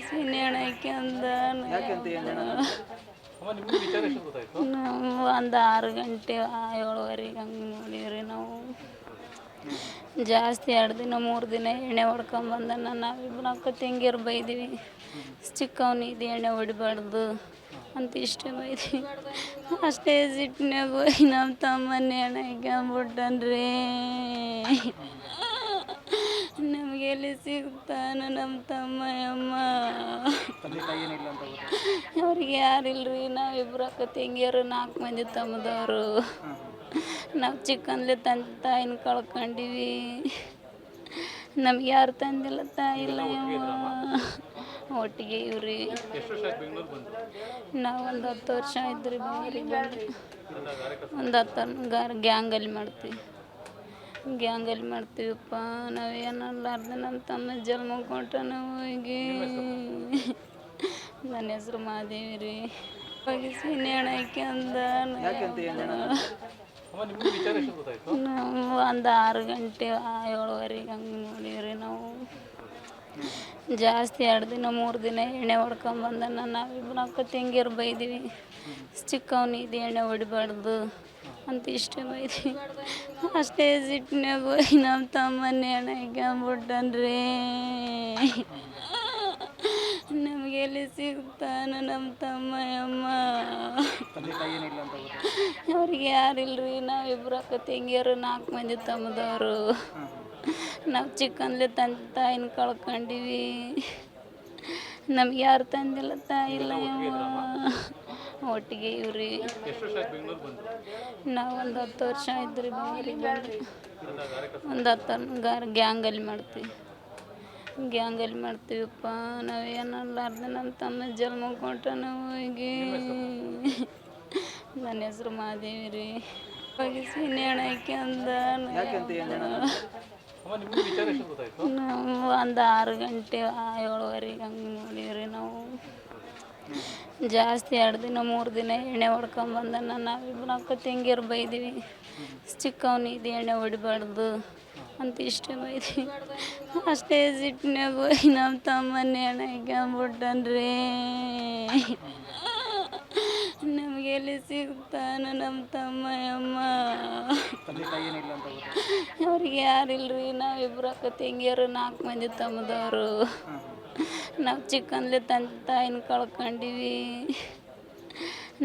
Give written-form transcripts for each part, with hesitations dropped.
ಸೀನಿ ಹಾಕ್ಯಂದ ಯಾಕೆಂತ ಏನು ಹೇಳೋಣ? ಅಮ್ಮ ನಿಮ್ಗೆ ವಿಚಾರ ಎಷ್ಟು ಗೊತ್ತಾಯ್ತು? ನಾವು ಒಂದು 6 ಗಂಟೆ 7:30 ಹಂಗೆ ನೋಡೀವ್ರಿ ನಾವು. ಜಾಸ್ತಿ 2 ದಿನ 3 ದಿನ ಎಣ್ಣೆ ಹೊಡ್ಕೊಂಬಂದನ. ನಾವಿಬ್ರು ಅಕ್ಕ ತಂಗಿಯರು ಬೈದಿವಿ, ಚಿಕ್ಕವನಿದ್ದು ಎಣ್ಣೆ ಹೊಡಿಬಾರ್ದು ಅಂತ ಇಷ್ಟೇ ಬೈದ್ವಿ. ಅಷ್ಟೇ ಸಿಟ್ಟಿನಾಗ ಹೋಗಿ ನಮ್ಮ ತಮ್ಮನ ಎಣ್ಣೆ ಹಾಕ್ಯಂಬಿಟ್ಟನ್ರಿ. ನಮಗೆ ಎಲ್ಲಿ ಸಿಗ್ತಾನ ನಮ್ಮ ತಮ್ಮ ಅಮ್ಮ? ತಂದೆ ತಾಯಿ ಏನಿಲ್ಲ ಅಂತ ಗೊತ್ತಾಯ್ತು. ಅವ್ರಿಗೆ ಯಾರಿಲ್ರಿ, ನಾವಿಬ್ರು ಅಕ್ಕ ತಂಗಿಯರು 4 ಮಂದಿ ತಮ್ಮದವರು. ನಾವು ಚಿಕ್ಕಂದ್ಲೆ ತಂದೆ ತಾಯಿನ ಕಳ್ಕೊಂಡಿವಿ. ನಮ್ಗೆ ಯಾರು ತಂದಿಲ್ಲ ತಾಯಿಲ್ಲ ಒಟ್ಟಿಗೆ ಇವ್ರಿ. ಎಷ್ಟು ವರ್ಷ ಆಯ್ತು ಬೆಂಗಳೂರು ಬಂದು? ನಾವು ಒಂದು 10 ವರ್ಷ ಆಯ್ತು ರೀ ಬೆಂಗಳೂರಿಗೆ ಬಂದು. ಒಂದು 10 ಗ್ಯಾಂಗಲ್ಲಿ ಮಾಡ್ತೀವಪ್ಪ. ನಾವೇನಲ್ಲಾರ್ದ ನಮ್ಮ ತಮ್ಮ ಜನ್ಮ ಕೊಟ್ಟ ನಾವು ಹೋಗಿ. ನನ್ನ ಹೆಸ್ರು ಮಾದೇವಿ ರೀ. ಹೋಗಿ ಸೀನಿ ಹಾಕ್ಯಂದ ಯಾಕೆಂತ ಏನು ಹೇಳೋಣ? ಅಮ್ಮ ನಿಮ್ಗೆ ವಿಚಾರ ಎಷ್ಟು ಗೊತ್ತಾಯ್ತು? ನಾವು ಒಂದು 6 ಗಂಟೆ 7:30 ಹಂಗೆ ನೋಡೀವ್ರಿ ನಾವು. ಜಾಸ್ತಿ 2 ದಿನ 3 ದಿನ ಎಣ್ಣೆ ಹೊಡ್ಕೊಂಬಂದನ. ನಾವಿಬ್ರು ಅಕ್ಕ ತಂಗಿಯರು ಬೈದಿವಿ, ಚಿಕ್ಕವನಿದ್ದು ಎಣ್ಣೆ ಹೊಡಿಬಾರ್ದು ಅಂತ ಇಷ್ಟೇ ಬೈದ್ವಿ. ಅಷ್ಟೇ ಸಿಟ್ಟಿನಾಗ ಹೋಗಿ ನಮ್ಮ ತಮ್ಮನ ಎಣ್ಣೆ ಹಾಕ್ಯಂಬಿಟ್ಟನ್ರಿ. ನಮಗೆ ಎಲ್ಲಿ ಸಿಗ್ತಾನ ನಮ್ಮ ತಮ್ಮ ಅಮ್ಮ? ತಂದೆ ತಾಯಿ ಏನಿಲ್ಲ ಅಂತ ಗೊತ್ತಾಯ್ತು. ಅವ್ರಿಗೆ ಯಾರಿಲ್ರಿ, ನಾವಿಬ್ರು ಅಕ್ಕ ತಂಗಿಯರು 4 ಮಂದಿ ತಮ್ಮದವರು. ನಾವು ಚಿಕ್ಕಂದ್ಲೆ ತಂದೆ ತಾಯಿನ ಕಳ್ಕೊಂಡಿವಿ. ನಮ್ಗೆ ಯಾರು ತಂದಿಲ್ಲ ತಾಯಿಲ್ಲ ಒಟ್ಟಿಗೆ ಇವ್ರಿ. ಎಷ್ಟು ವರ್ಷ ಆಯ್ತು ಬೆಂಗಳೂರು ಬಂದು? ನಾವು ಒಂದು 10 ವರ್ಷ ಆಯ್ತು ರೀ ಬೆಂಗಳೂರಿಗೆ ಬಂದು. ಒಂದು 10 ಗ್ಯಾಂಗಲ್ಲಿ ಮಾಡ್ತೀವಪ್ಪ. ನಾವೇನಲ್ಲಾರ್ದ ನಮ್ಮ ತಮ್ಮ ಜನ್ಮ ಕೊಟ್ಟ ನಾವು ಹೋಗಿ. ನನ್ನ ಹೆಸ್ರು ಮಾದೇವಿ ರೀ. ಹೋಗಿ ಸೀನಿ ಹಾಕ್ಯಂದ ಯಾಕೆಂತ ಏನು ಹೇಳೋಣ? ಅಮ್ಮ ನಿಮ್ಗೆ ವಿಚಾರ ಎಷ್ಟು ಗೊತ್ತಾಯ್ತು? ನಾವು ಒಂದು 6 ಗಂಟೆ 7:30 ಹಂಗೆ ನೋಡೀವ್ರಿ ನಾವು. ಜಾಸ್ತಿ 2 ದಿನ 3 ದಿನ ಎಣ್ಣೆ ಹೊಡ್ಕೊಂಬಂದನ. ನಾವಿಬ್ರು ಅಕ್ಕ ತಂಗಿಯರು ಬೈದಿವಿ, ಚಿಕ್ಕವನಿದ್ದು ಎಣ್ಣೆ ಹೊಡಿಬಾರ್ದು ಅಂತ ಇಷ್ಟೇ ಬೈದ್ವಿ. ಅಷ್ಟೇ ಸಿಟ್ಟಿನಾಗ ಹೋಗಿ ನಮ್ಮ ತಮ್ಮನ ಎಣ್ಣೆ ಹಾಕ್ಯಂಬಿಟ್ಟನ್ರಿ. ನಮಗೆ ಎಲ್ಲಿ ಸಿಗ್ತಾನ ನಮ್ಮ ತಮ್ಮ ಅಮ್ಮ? ತಂದೆ ತಾಯಿ ಏನಿಲ್ಲ ಅಂತ ಗೊತ್ತಾಯ್ತು. ಅವ್ರಿಗೆ ಯಾರಿಲ್ರಿ, ನಾವಿಬ್ರು ಅಕ್ಕ ತಂಗಿಯರು 4 ಮಂದಿ ತಮ್ಮದವರು. ನಾವು ಚಿಕ್ಕಂದ್ಲೆ ತಂದೆ ತಾಯಿನ ಕಳ್ಕೊಂಡಿವಿ.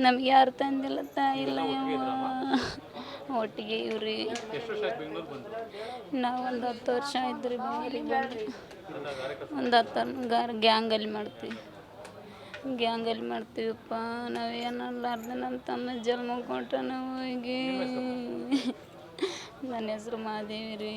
ನಮ್ಗೆ ಯಾರು ತಂದಿಲ್ಲ ತಾಯಿಲ್ಲ ಒಟ್ಟಿಗೆ ಇವ್ರಿ. ಎಷ್ಟು ವರ್ಷ ಆಯ್ತು ಬೆಂಗಳೂರು ಬಂದು? ನಾವು ಒಂದು 10 ವರ್ಷ ಆಯ್ತು ರೀ ಬೆಂಗಳೂರಿಗೆ ಬಂದು. ಒಂದು 10 ಗ್ಯಾಂಗಲ್ಲಿ ಮಾಡ್ತೀವಪ್ಪ. ನಾವೇನಲ್ಲಾರ್ದ ನಮ್ಮ ತಮ್ಮ ಜನ್ಮ ಕೊಟ್ಟ ನಾವು ಹೋಗಿ. ನನ್ನ ಹೆಸ್ರು ಮಾದೇವಿ ರೀ.